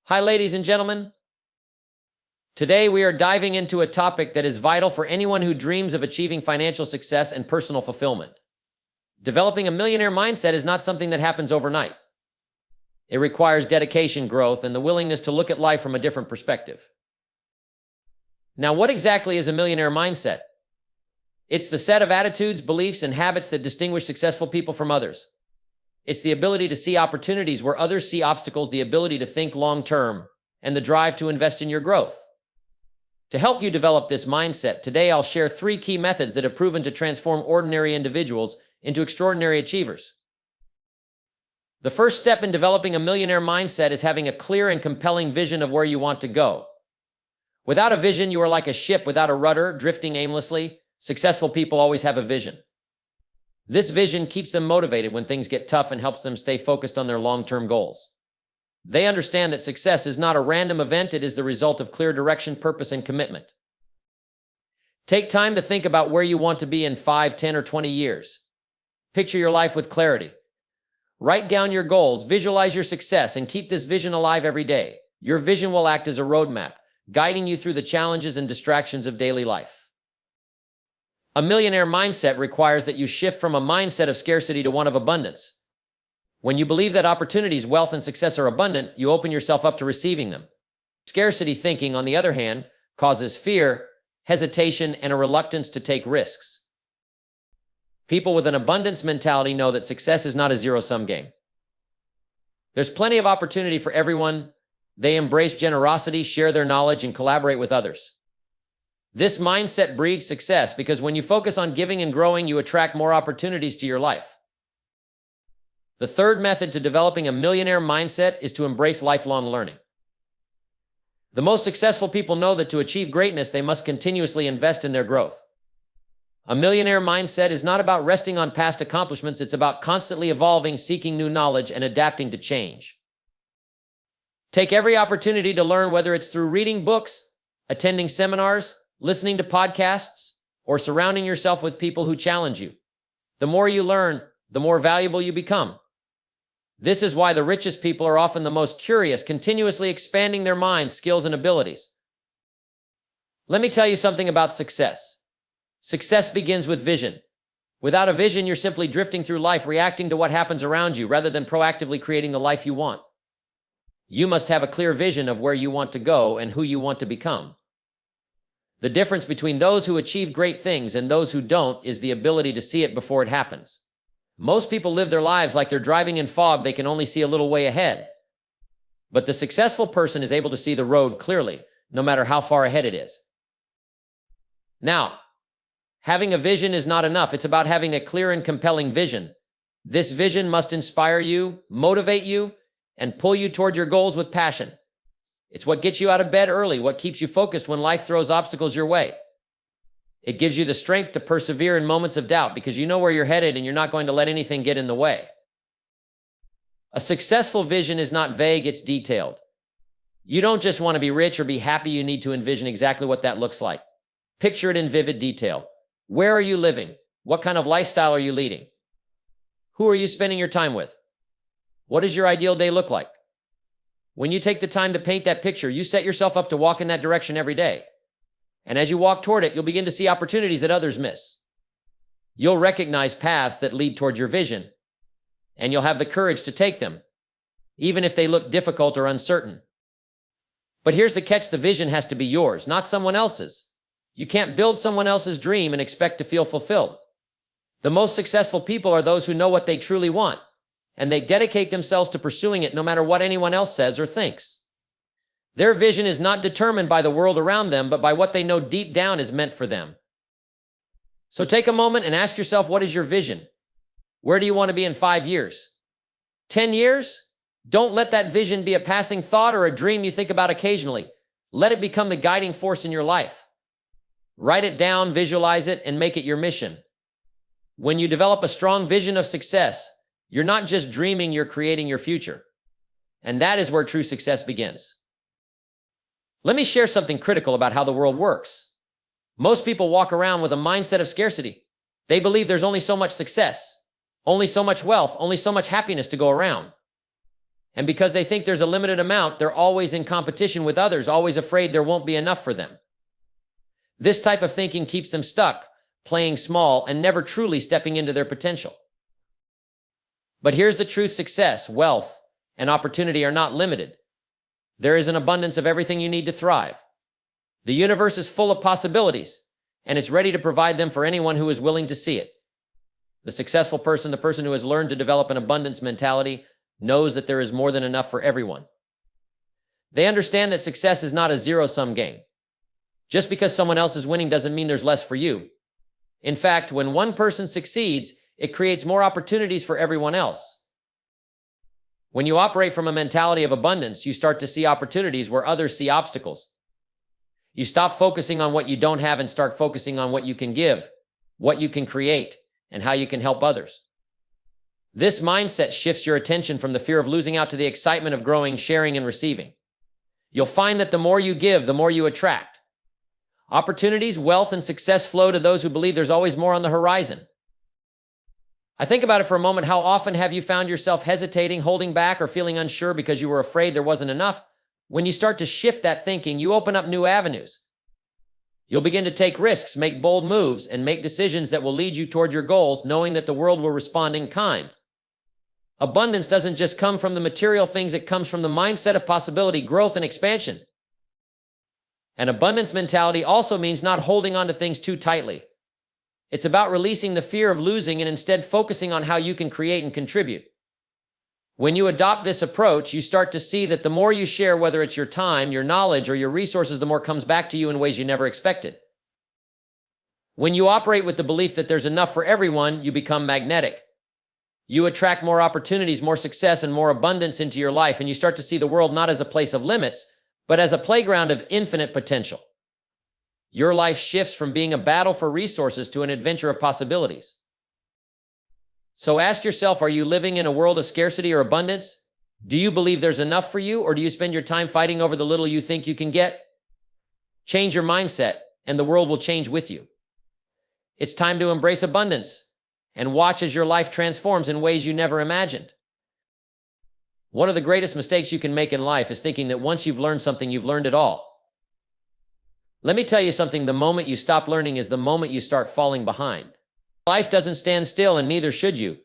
Hi, ladies and gentlemen. Today, we are diving into a topic that is vital for anyone who dreams of achieving financial success and personal fulfillment. Developing a millionaire mindset is not something that happens overnight. It requires dedication, growth, and the willingness to look at life from a different perspective. Now, what exactly is a millionaire mindset? It's the set of attitudes, beliefs, and habits that distinguish successful people from others. It's the ability to see opportunities where others see obstacles, the ability to think long-term, and the drive to invest in your growth. To help you develop this mindset, today I'll share 3 key methods that have proven to transform ordinary individuals into extraordinary achievers. The first step in developing a millionaire mindset is having a clear and compelling vision of where you want to go. Without a vision, you are like a ship without a rudder, drifting aimlessly. Successful people always have a vision. This vision keeps them motivated when things get tough and helps them stay focused on their long-term goals. They understand that success is not a random event, it is the result of clear direction, purpose, and commitment. Take time to think about where you want to be in 5, 10, or 20 years. Picture your life with clarity. Write down your goals, visualize your success, and keep this vision alive every day. Your vision will act as a roadmap, guiding you through the challenges and distractions of daily life. A millionaire mindset requires that you shift from a mindset of scarcity to one of abundance. When you believe that opportunities, wealth, and success are abundant, you open yourself up to receiving them. Scarcity thinking, on the other hand, causes fear, hesitation, and a reluctance to take risks. People with an abundance mentality know that success is not a zero-sum game. There's plenty of opportunity for everyone. They embrace generosity, share their knowledge, and collaborate with others. This mindset breeds success because when you focus on giving and growing, you attract more opportunities to your life. The third method to developing a millionaire mindset is to embrace lifelong learning. The most successful people know that to achieve greatness, they must continuously invest in their growth. A millionaire mindset is not about resting on past accomplishments, it's about constantly evolving, seeking new knowledge, and adapting to change. Take every opportunity to learn, whether it's through reading books, attending seminars, listening to podcasts, or surrounding yourself with people who challenge you. The more you learn, the more valuable you become. This is why the richest people are often the most curious, continuously expanding their minds, skills, and abilities. Let me tell you something about success. Success begins with vision. Without a vision, you're simply drifting through life, reacting to what happens around you, rather than proactively creating the life you want. You must have a clear vision of where you want to go and who you want to become. The difference between those who achieve great things and those who don't is the ability to see it before it happens. Most people live their lives like they're driving in fog. They can only see a little way ahead. But the successful person is able to see the road clearly, no matter how far ahead it is. Now, having a vision is not enough. It's about having a clear and compelling vision. This vision must inspire you, motivate you, and pull you toward your goals with passion. It's what gets you out of bed early, what keeps you focused when life throws obstacles your way. It gives you the strength to persevere in moments of doubt because you know where you're headed and you're not going to let anything get in the way. A successful vision is not vague, it's detailed. You don't just want to be rich or be happy, you need to envision exactly what that looks like. Picture it in vivid detail. Where are you living? What kind of lifestyle are you leading? Who are you spending your time with? What does your ideal day look like? When you take the time to paint that picture, you set yourself up to walk in that direction every day. And as you walk toward it, you'll begin to see opportunities that others miss. You'll recognize paths that lead toward your vision, and you'll have the courage to take them, even if they look difficult or uncertain. But here's the catch, the vision has to be yours, not someone else's. You can't build someone else's dream and expect to feel fulfilled. The most successful people are those who know what they truly want, and they dedicate themselves to pursuing it no matter what anyone else says or thinks. Their vision is not determined by the world around them, but by what they know deep down is meant for them. So take a moment and ask yourself, what is your vision? Where do you want to be in 5 years? 10 years? Don't let that vision be a passing thought or a dream you think about occasionally. Let it become the guiding force in your life. Write it down, visualize it, and make it your mission. When you develop a strong vision of success, you're not just dreaming, you're creating your future. And that is where true success begins. Let me share something critical about how the world works. Most people walk around with a mindset of scarcity. They believe there's only so much success, only so much wealth, only so much happiness to go around. And because they think there's a limited amount, they're always in competition with others, always afraid there won't be enough for them. This type of thinking keeps them stuck, playing small, and never truly stepping into their potential. But here's the truth: success, wealth, and opportunity are not limited. There is an abundance of everything you need to thrive. The universe is full of possibilities, and it's ready to provide them for anyone who is willing to see it. The successful person, the person who has learned to develop an abundance mentality, knows that there is more than enough for everyone. They understand that success is not a zero-sum game. Just because someone else is winning doesn't mean there's less for you. In fact, when one person succeeds, it creates more opportunities for everyone else. When you operate from a mentality of abundance, you start to see opportunities where others see obstacles. You stop focusing on what you don't have and start focusing on what you can give, what you can create, and how you can help others. This mindset shifts your attention from the fear of losing out to the excitement of growing, sharing, and receiving. You'll find that the more you give, the more you attract. Opportunities, wealth, and success flow to those who believe there's always more on the horizon. I think about it for a moment. How often have you found yourself hesitating, holding back, or feeling unsure because you were afraid there wasn't enough? When you start to shift that thinking, you open up new avenues. You'll begin to take risks, make bold moves, and make decisions that will lead you toward your goals, knowing that the world will respond in kind. Abundance doesn't just come from the material things, it comes from the mindset of possibility, growth, and expansion. An abundance mentality also means not holding on to things too tightly. It's about releasing the fear of losing and instead focusing on how you can create and contribute. When you adopt this approach, you start to see that the more you share, whether it's your time, your knowledge, or your resources, the more comes back to you in ways you never expected. When you operate with the belief that there's enough for everyone, you become magnetic. You attract more opportunities, more success, and more abundance into your life, and you start to see the world not as a place of limits, but as a playground of infinite potential. Your life shifts from being a battle for resources to an adventure of possibilities. So ask yourself, are you living in a world of scarcity or abundance? Do you believe there's enough for you, or do you spend your time fighting over the little you think you can get? Change your mindset, and the world will change with you. It's time to embrace abundance and watch as your life transforms in ways you never imagined. One of the greatest mistakes you can make in life is thinking that once you've learned something, you've learned it all. Let me tell you something: the moment you stop learning is the moment you start falling behind. Life doesn't stand still, and neither should you.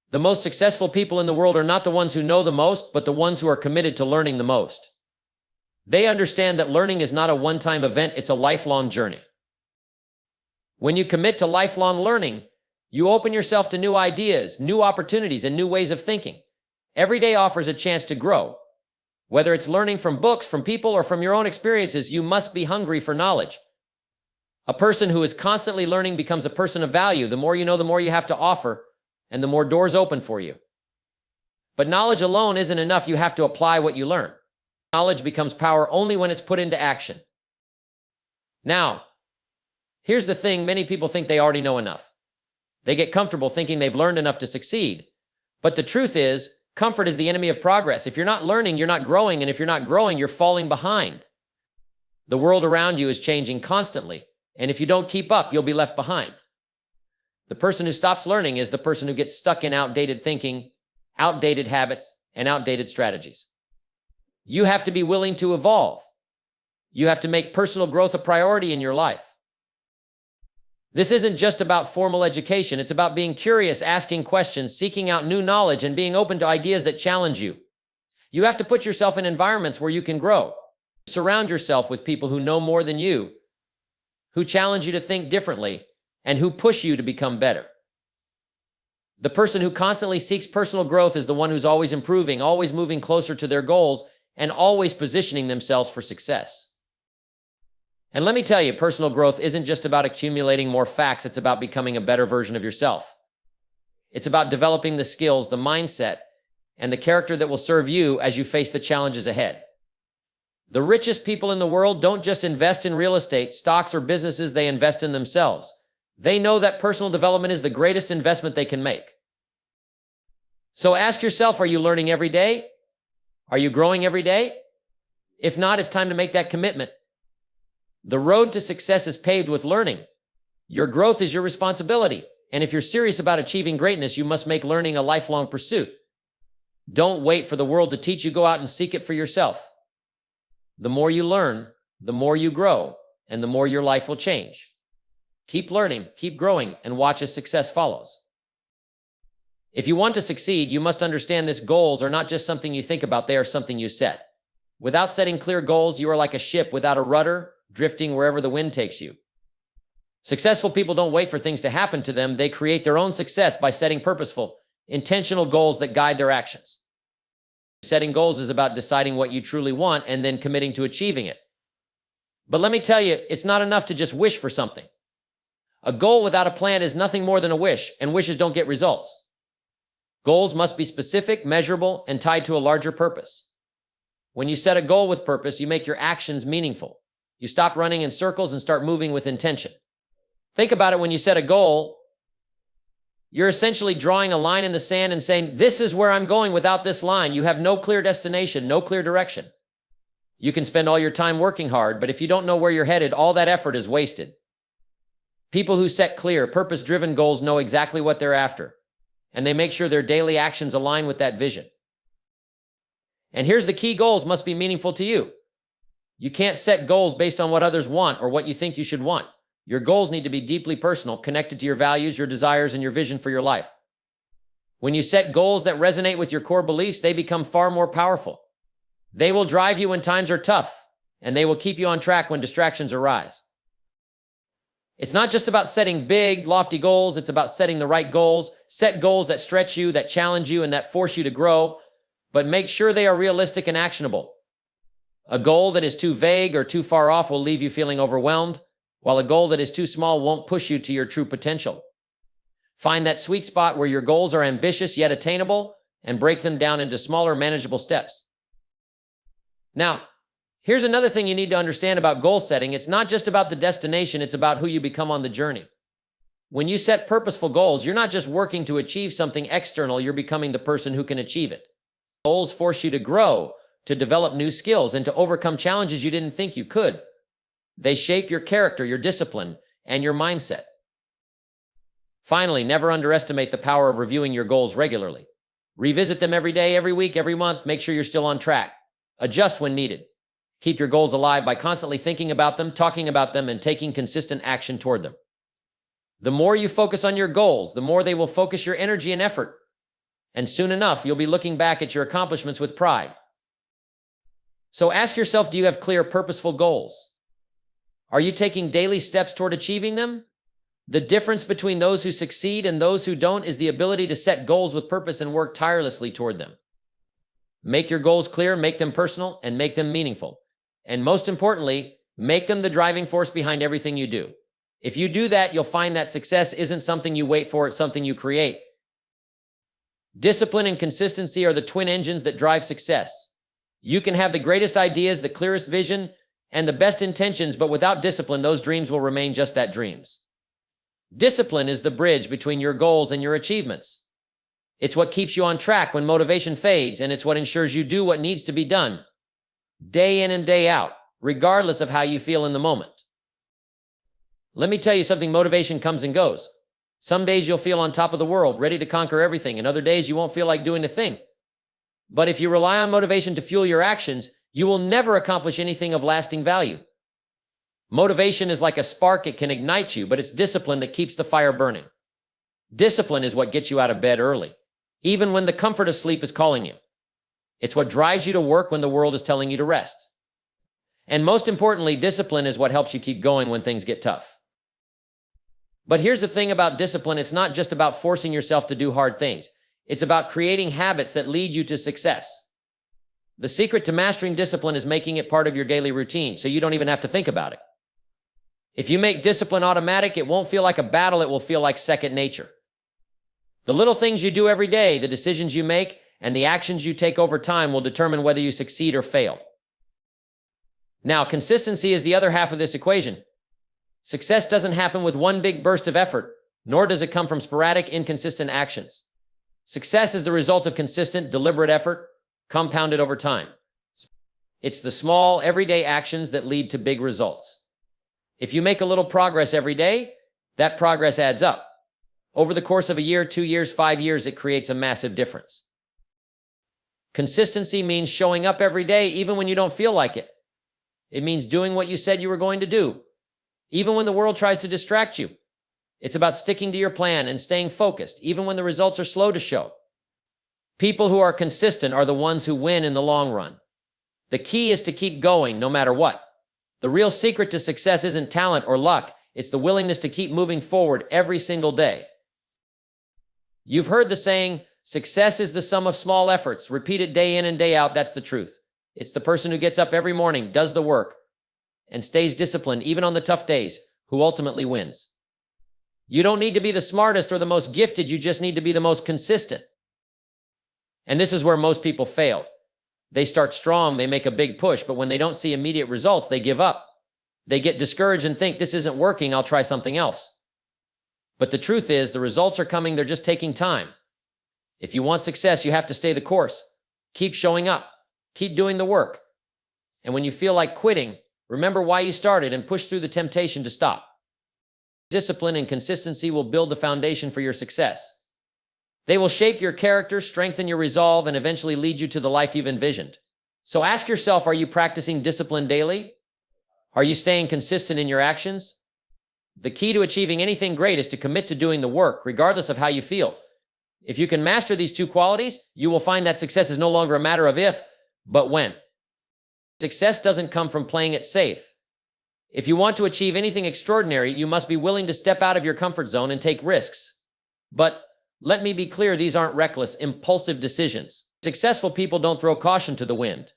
The most successful people in the world are not the ones who know the most, but the ones who are committed to learning the most. They understand that learning is not a one-time event, it's a lifelong journey. When you commit to lifelong learning, you open yourself to new ideas, new opportunities, and new ways of thinking. Every day offers a chance to grow. Whether it's learning from books, from people, or from your own experiences, you must be hungry for knowledge. A person who is constantly learning becomes a person of value. The more you know, the more you have to offer, and the more doors open for you. But knowledge alone isn't enough. You have to apply what you learn. Knowledge becomes power only when it's put into action. Now, here's the thing: many people think they already know enough. They get comfortable thinking they've learned enough to succeed. But the truth is, comfort is the enemy of progress. If you're not learning, you're not growing, and if you're not growing, you're falling behind. The world around you is changing constantly, and if you don't keep up, you'll be left behind. The person who stops learning is the person who gets stuck in outdated thinking, outdated habits, and outdated strategies. You have to be willing to evolve. You have to make personal growth a priority in your life. This isn't just about formal education. It's about being curious, asking questions, seeking out new knowledge, and being open to ideas that challenge you. You have to put yourself in environments where you can grow. Surround yourself with people who know more than you, who challenge you to think differently, and who push you to become better. The person who constantly seeks personal growth is the one who's always improving, always moving closer to their goals, and always positioning themselves for success. And let me tell you, personal growth isn't just about accumulating more facts. It's about becoming a better version of yourself. It's about developing the skills, the mindset, and the character that will serve you as you face the challenges ahead. The richest people in the world don't just invest in real estate, stocks, or businesses. They invest in themselves. They know that personal development is the greatest investment they can make. So ask yourself, are you learning every day? Are you growing every day? If not, it's time to make that commitment. The road to success is paved with learning. Your growth is your responsibility. And if you're serious about achieving greatness, you must make learning a lifelong pursuit. Don't wait for the world to teach you. Go out and seek it for yourself. The more you learn, the more you grow, and the more your life will change. Keep learning, keep growing, and watch as success follows. If you want to succeed, you must understand this: goals are not just something you think about, they are something you set. Without setting clear goals, you are like a ship without a rudder, drifting wherever the wind takes you. Successful people don't wait for things to happen to them. They create their own success by setting purposeful, intentional goals that guide their actions. Setting goals is about deciding what you truly want and then committing to achieving it. But let me tell you, it's not enough to just wish for something. A goal without a plan is nothing more than a wish, and wishes don't get results. Goals must be specific, measurable, and tied to a larger purpose. When you set a goal with purpose, you make your actions meaningful. You stop running in circles and start moving with intention. Think about it: when you set a goal, you're essentially drawing a line in the sand and saying, this is where I'm going. Without this line, you have no clear destination, no clear direction. You can spend all your time working hard, but if you don't know where you're headed, all that effort is wasted. People who set clear, purpose-driven goals know exactly what they're after, and they make sure their daily actions align with that vision. And here's the key: goals must be meaningful to you. You can't set goals based on what others want or what you think you should want. Your goals need to be deeply personal, connected to your values, your desires, and your vision for your life. When you set goals that resonate with your core beliefs, they become far more powerful. They will drive you when times are tough, and they will keep you on track when distractions arise. It's not just about setting big, lofty goals. It's about setting the right goals. Set goals that stretch you, that challenge you, and that force you to grow, but make sure they are realistic and actionable. A goal that is too vague or too far off will leave you feeling overwhelmed, while a goal that is too small won't push you to your true potential. Find that sweet spot where your goals are ambitious yet attainable, and break them down into smaller, manageable steps. Now, here's another thing you need to understand about goal setting. It's not just about the destination, it's about who you become on the journey. When you set purposeful goals, you're not just working to achieve something external, you're becoming the person who can achieve it. Goals force you to grow, to develop new skills, and to overcome challenges you didn't think you could. They shape your character, your discipline, and your mindset. Finally, never underestimate the power of reviewing your goals regularly. Revisit them every day, every week, every month. Make sure you're still on track. Adjust when needed. Keep your goals alive by constantly thinking about them, talking about them, and taking consistent action toward them. The more you focus on your goals, the more they will focus your energy and effort. And soon enough, you'll be looking back at your accomplishments with pride. So ask yourself, do you have clear, purposeful goals? Are you taking daily steps toward achieving them? The difference between those who succeed and those who don't is the ability to set goals with purpose and work tirelessly toward them. Make your goals clear, make them personal, and make them meaningful. And most importantly, make them the driving force behind everything you do. If you do that, you'll find that success isn't something you wait for, it's something you create. Discipline and consistency are the twin engines that drive success. You can have the greatest ideas, the clearest vision, and the best intentions, but without discipline, those dreams will remain just that, dreams. Discipline is the bridge between your goals and your achievements. It's what keeps you on track when motivation fades, and it's what ensures you do what needs to be done, day in and day out, regardless of how you feel in the moment. Let me tell you something: motivation comes and goes. Some days you'll feel on top of the world, ready to conquer everything, and other days you won't feel like doing a thing. But if you rely on motivation to fuel your actions, you will never accomplish anything of lasting value. Motivation is like a spark. It can ignite you, but it's discipline that keeps the fire burning. Discipline is what gets you out of bed early, even when the comfort of sleep is calling you. It's what drives you to work when the world is telling you to rest. And most importantly, discipline is what helps you keep going when things get tough. But here's the thing about discipline: it's not just about forcing yourself to do hard things. It's about creating habits that lead you to success. The secret to mastering discipline is making it part of your daily routine, so you don't even have to think about it. If you make discipline automatic, it won't feel like a battle, it will feel like second nature. The little things you do every day, the decisions you make, and the actions you take over time will determine whether you succeed or fail. Now, consistency is the other half of this equation. Success doesn't happen with one big burst of effort, nor does it come from sporadic, inconsistent actions. Success is the result of consistent, deliberate effort, compounded over time. It's the small, everyday actions that lead to big results. If you make a little progress every day, that progress adds up. Over the course of a year, 2 years, 5 years, it creates a massive difference. Consistency means showing up every day even when you don't feel like it. It means doing what you said you were going to do, even when the world tries to distract you. It's about sticking to your plan and staying focused, even when the results are slow to show. People who are consistent are the ones who win in the long run. The key is to keep going no matter what. The real secret to success isn't talent or luck. It's the willingness to keep moving forward every single day. You've heard the saying, success is the sum of small efforts. Repeat it day in and day out. That's the truth. It's the person who gets up every morning, does the work, and stays disciplined even on the tough days, who ultimately wins. You don't need to be the smartest or the most gifted. You just need to be the most consistent. And this is where most people fail. They start strong, they make a big push, but when they don't see immediate results, they give up. They get discouraged and think, this isn't working, I'll try something else. But the truth is, the results are coming, they're just taking time. If you want success, you have to stay the course. Keep showing up. Keep doing the work. And when you feel like quitting, remember why you started and push through the temptation to stop. Discipline and consistency will build the foundation for your success. They will shape your character, strengthen your resolve, and eventually lead you to the life you've envisioned. So ask yourself, are you practicing discipline daily? Are you staying consistent in your actions? The key to achieving anything great is to commit to doing the work, regardless of how you feel. If you can master these two qualities, you will find that success is no longer a matter of if, but when. Success doesn't come from playing it safe. If you want to achieve anything extraordinary, you must be willing to step out of your comfort zone and take risks. But let me be clear, these aren't reckless, impulsive decisions. Successful people don't throw caution to the wind.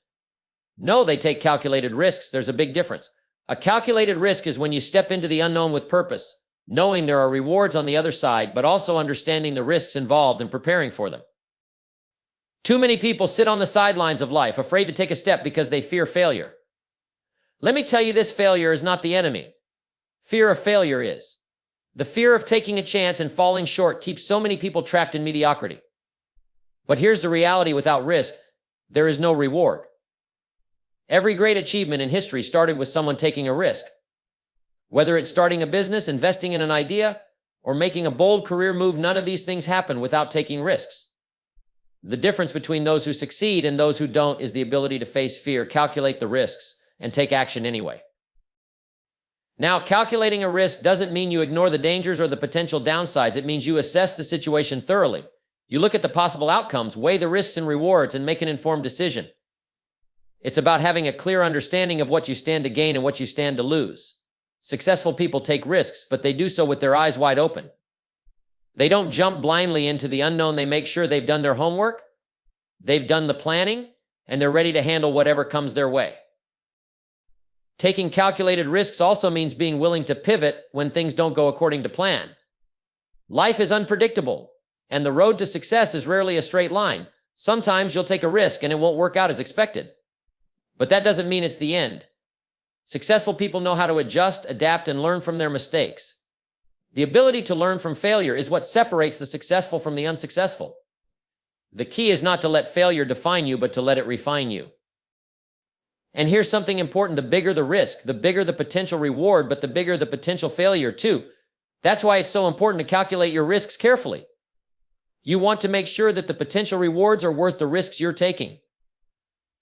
No, they take calculated risks. There's a big difference. A calculated risk is when you step into the unknown with purpose, knowing there are rewards on the other side, but also understanding the risks involved and preparing for them. Too many people sit on the sidelines of life, afraid to take a step because they fear failure. Let me tell you, this failure is not the enemy. Fear of failure is. The fear of taking a chance and falling short keeps so many people trapped in mediocrity. But here's the reality: without risk, there is no reward. Every great achievement in history started with someone taking a risk. Whether it's starting a business, investing in an idea, or making a bold career move, none of these things happen without taking risks. The difference between those who succeed and those who don't is the ability to face fear, calculate the risks, and take action anyway. Now, calculating a risk doesn't mean you ignore the dangers or the potential downsides. It means you assess the situation thoroughly. You look at the possible outcomes, weigh the risks and rewards, and make an informed decision. It's about having a clear understanding of what you stand to gain and what you stand to lose. Successful people take risks, but they do so with their eyes wide open. They don't jump blindly into the unknown. They make sure they've done their homework, they've done the planning, and they're ready to handle whatever comes their way. Taking calculated risks also means being willing to pivot when things don't go according to plan. Life is unpredictable, and the road to success is rarely a straight line. Sometimes you'll take a risk and it won't work out as expected. But that doesn't mean it's the end. Successful people know how to adjust, adapt, and learn from their mistakes. The ability to learn from failure is what separates the successful from the unsuccessful. The key is not to let failure define you, but to let it refine you. And here's something important: the bigger the risk, the bigger the potential reward, but the bigger the potential failure too. That's why it's so important to calculate your risks carefully. You want to make sure that the potential rewards are worth the risks you're taking.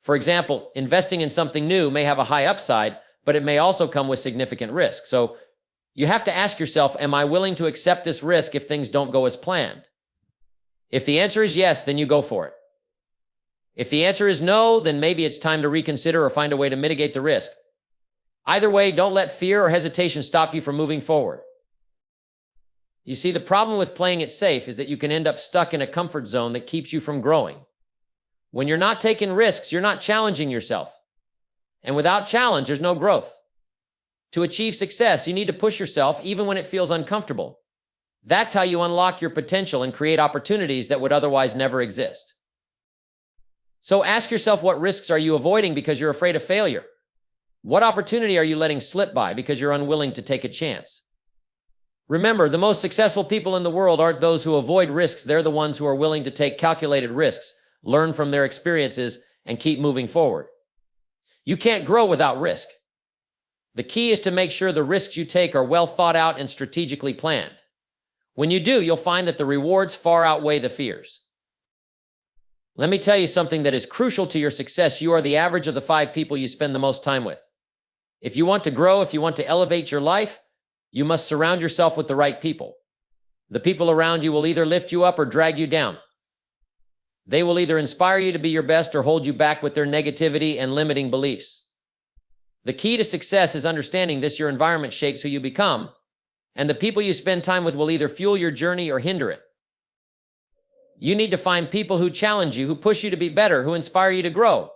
For example, investing in something new may have a high upside, but it may also come with significant risk. So you have to ask yourself, am I willing to accept this risk if things don't go as planned? If the answer is yes, then you go for it. If the answer is no, then maybe it's time to reconsider or find a way to mitigate the risk. Either way, don't let fear or hesitation stop you from moving forward. You see, the problem with playing it safe is that you can end up stuck in a comfort zone that keeps you from growing. When you're not taking risks, you're not challenging yourself. And without challenge, there's no growth. To achieve success, you need to push yourself even when it feels uncomfortable. That's how you unlock your potential and create opportunities that would otherwise never exist. So ask yourself, what risks are you avoiding because you're afraid of failure? What opportunity are you letting slip by because you're unwilling to take a chance? Remember, the most successful people in the world aren't those who avoid risks. They're the ones who are willing to take calculated risks, learn from their experiences, and keep moving forward. You can't grow without risk. The key is to make sure the risks you take are well thought out and strategically planned. When you do, you'll find that the rewards far outweigh the fears. Let me tell you something that is crucial to your success. You are the average of the 5 people you spend the most time with. If you want to grow, if you want to elevate your life, you must surround yourself with the right people. The people around you will either lift you up or drag you down. They will either inspire you to be your best or hold you back with their negativity and limiting beliefs. The key to success is understanding this. Your environment shapes who you become, and the people you spend time with will either fuel your journey or hinder it. You need to find people who challenge you, who push you to be better, who inspire you to grow.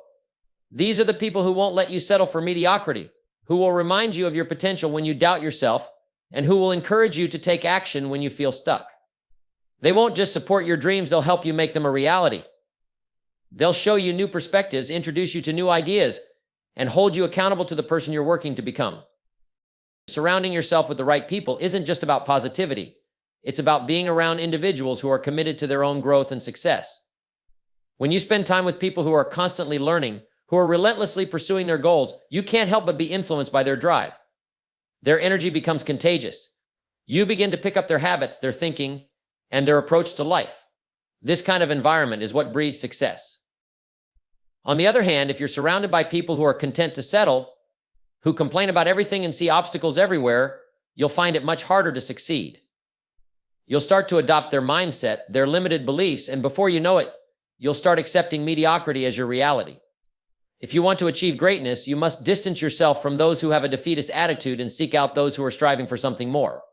These are the people who won't let you settle for mediocrity, who will remind you of your potential when you doubt yourself, and who will encourage you to take action when you feel stuck. They won't just support your dreams, they'll help you make them a reality. They'll show you new perspectives, introduce you to new ideas, and hold you accountable to the person you're working to become. Surrounding yourself with the right people isn't just about positivity. It's about being around individuals who are committed to their own growth and success. When you spend time with people who are constantly learning, who are relentlessly pursuing their goals, you can't help but be influenced by their drive. Their energy becomes contagious. You begin to pick up their habits, their thinking, and their approach to life. This kind of environment is what breeds success. On the other hand, if you're surrounded by people who are content to settle, who complain about everything and see obstacles everywhere, you'll find it much harder to succeed. You'll start to adopt their mindset, their limited beliefs, and before you know it, you'll start accepting mediocrity as your reality. If you want to achieve greatness, you must distance yourself from those who have a defeatist attitude and seek out those who are striving for something more.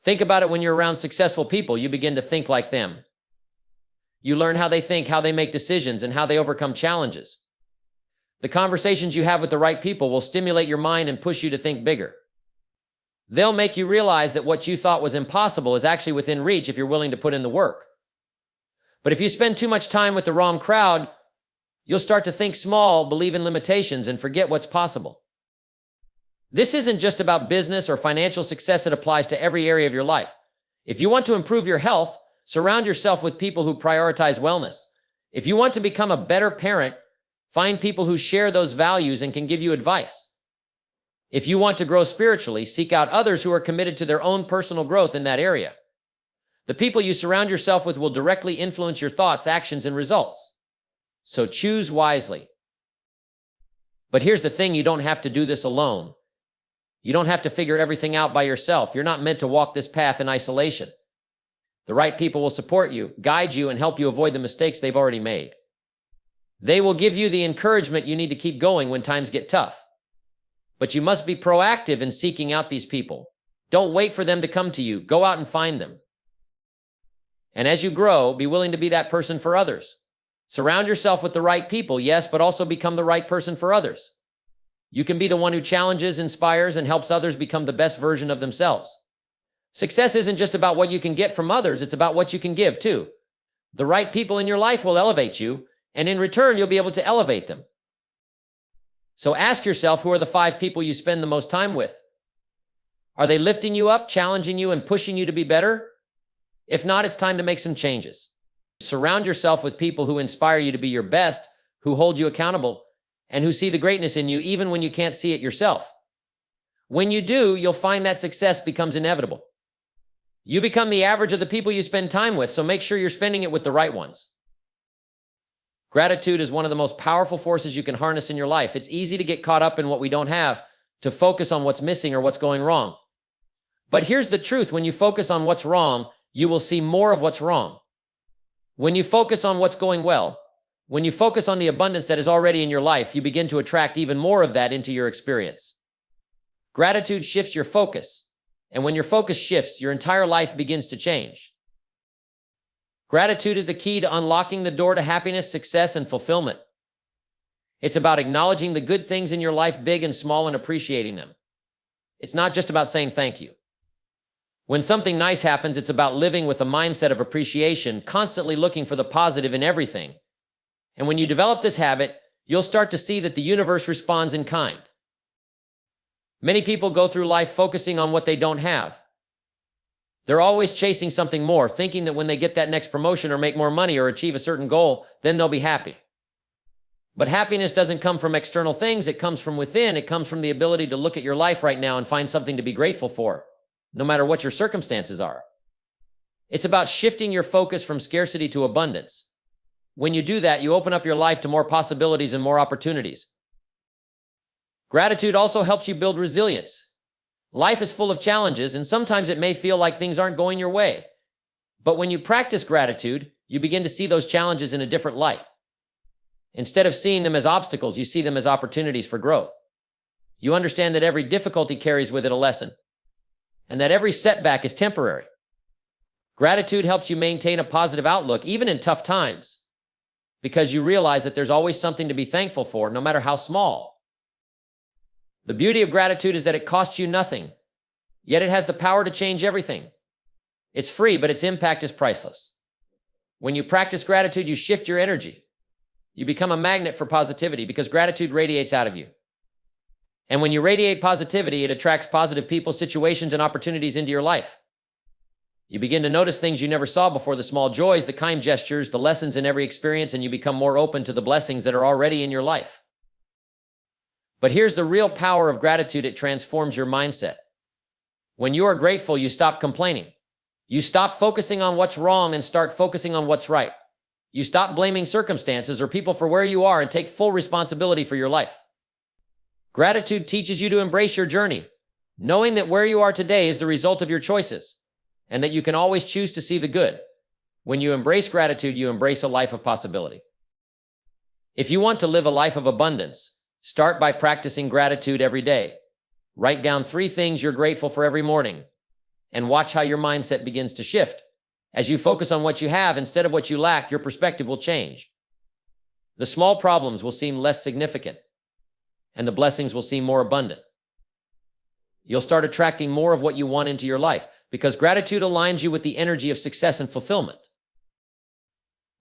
Think about it. When you're around successful people, you begin to think like them. You learn how they think, how they make decisions, and how they overcome challenges. The conversations you have with the right people will stimulate your mind and push you to think bigger. They'll make you realize that what you thought was impossible is actually within reach if you're willing to put in the work. But if you spend too much time with the wrong crowd, you'll start to think small, believe in limitations, and forget what's possible. This isn't just about business or financial success. It applies to every area of your life. If you want to improve your health, surround yourself with people who prioritize wellness. If you want to become a better parent, find people who share those values and can give you advice. If you want to grow spiritually, seek out others who are committed to their own personal growth in that area. The people you surround yourself with will directly influence your thoughts, actions, and results. So choose wisely. But here's the thing, you don't have to do this alone. You don't have to figure everything out by yourself. You're not meant to walk this path in isolation. The right people will support you, guide you, and help you avoid the mistakes they've already made. They will give you the encouragement you need to keep going when times get tough. But you must be proactive in seeking out these people. Don't wait for them to come to you. Go out and find them. And as you grow, be willing to be that person for others. Surround yourself with the right people, yes, but also become the right person for others. You can be the one who challenges, inspires, and helps others become the best version of themselves. Success isn't just about what you can get from others, it's about what you can give too. The right people in your life will elevate you, and in return, you'll be able to elevate them. So ask yourself, who are the 5 people you spend the most time with? Are they lifting you up, challenging you, and pushing you to be better? If not, it's time to make some changes. Surround yourself with people who inspire you to be your best, who hold you accountable, and who see the greatness in you even when you can't see it yourself. When you do, you'll find that success becomes inevitable. You become the average of the people you spend time with, so make sure you're spending it with the right ones. Gratitude is one of the most powerful forces you can harness in your life. It's easy to get caught up in what we don't have, to focus on what's missing or what's going wrong. But here's the truth, when you focus on what's wrong, you will see more of what's wrong. When you focus on what's going well, when you focus on the abundance that is already in your life, you begin to attract even more of that into your experience. Gratitude shifts your focus, and when your focus shifts, your entire life begins to change. Gratitude is the key to unlocking the door to happiness, success, and fulfillment. It's about acknowledging the good things in your life, big and small, and appreciating them. It's not just about saying thank you. When something nice happens, it's about living with a mindset of appreciation, constantly looking for the positive in everything. And when you develop this habit, you'll start to see that the universe responds in kind. Many people go through life focusing on what they don't have. They're always chasing something more, thinking that when they get that next promotion or make more money or achieve a certain goal, then they'll be happy. But happiness doesn't come from external things, it comes from within. It comes from the ability to look at your life right now and find something to be grateful for, no matter what your circumstances are. It's about shifting your focus from scarcity to abundance. When you do that, you open up your life to more possibilities and more opportunities. Gratitude also helps you build resilience. Life is full of challenges, and sometimes it may feel like things aren't going your way. But when you practice gratitude, you begin to see those challenges in a different light. Instead of seeing them as obstacles, you see them as opportunities for growth. You understand that every difficulty carries with it a lesson, and that every setback is temporary. Gratitude helps you maintain a positive outlook even in tough times, because you realize that there's always something to be thankful for, no matter how small. The beauty of gratitude is that it costs you nothing, yet it has the power to change everything. It's free, but its impact is priceless. When you practice gratitude, you shift your energy. You become a magnet for positivity because gratitude radiates out of you. And when you radiate positivity, it attracts positive people, situations, and opportunities into your life. You begin to notice things you never saw before, the small joys, the kind gestures, the lessons in every experience, and you become more open to the blessings that are already in your life. But here's the real power of gratitude: it transforms your mindset. When you are grateful, you stop complaining. You stop focusing on what's wrong and start focusing on what's right. You stop blaming circumstances or people for where you are and take full responsibility for your life. Gratitude teaches you to embrace your journey, knowing that where you are today is the result of your choices, and that you can always choose to see the good. When you embrace gratitude, you embrace a life of possibility. If you want to live a life of abundance, start by practicing gratitude every day. Write down 3 things you're grateful for every morning, and watch how your mindset begins to shift. As you focus on what you have instead of what you lack, your perspective will change. The small problems will seem less significant, and the blessings will seem more abundant. You'll start attracting more of what you want into your life, because gratitude aligns you with the energy of success and fulfillment.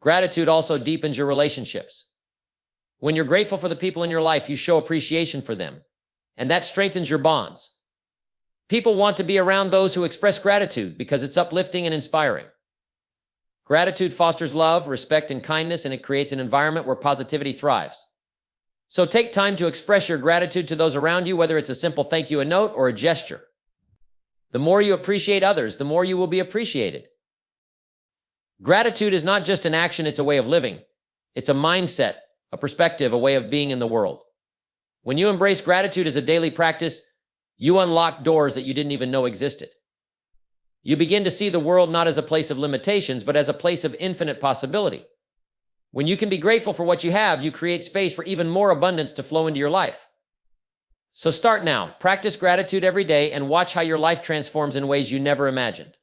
Gratitude also deepens your relationships. When you're grateful for the people in your life, you show appreciation for them, and that strengthens your bonds. People want to be around those who express gratitude because it's uplifting and inspiring. Gratitude fosters love, respect, and kindness, and it creates an environment where positivity thrives. So take time to express your gratitude to those around you, whether it's a simple thank you, a note, or a gesture. The more you appreciate others, the more you will be appreciated. Gratitude is not just an action, it's a way of living. It's a mindset, a perspective, a way of being in the world. When you embrace gratitude as a daily practice, you unlock doors that you didn't even know existed. You begin to see the world not as a place of limitations, but as a place of infinite possibility. When you can be grateful for what you have, you create space for even more abundance to flow into your life. So start now. Practice gratitude every day and watch how your life transforms in ways you never imagined.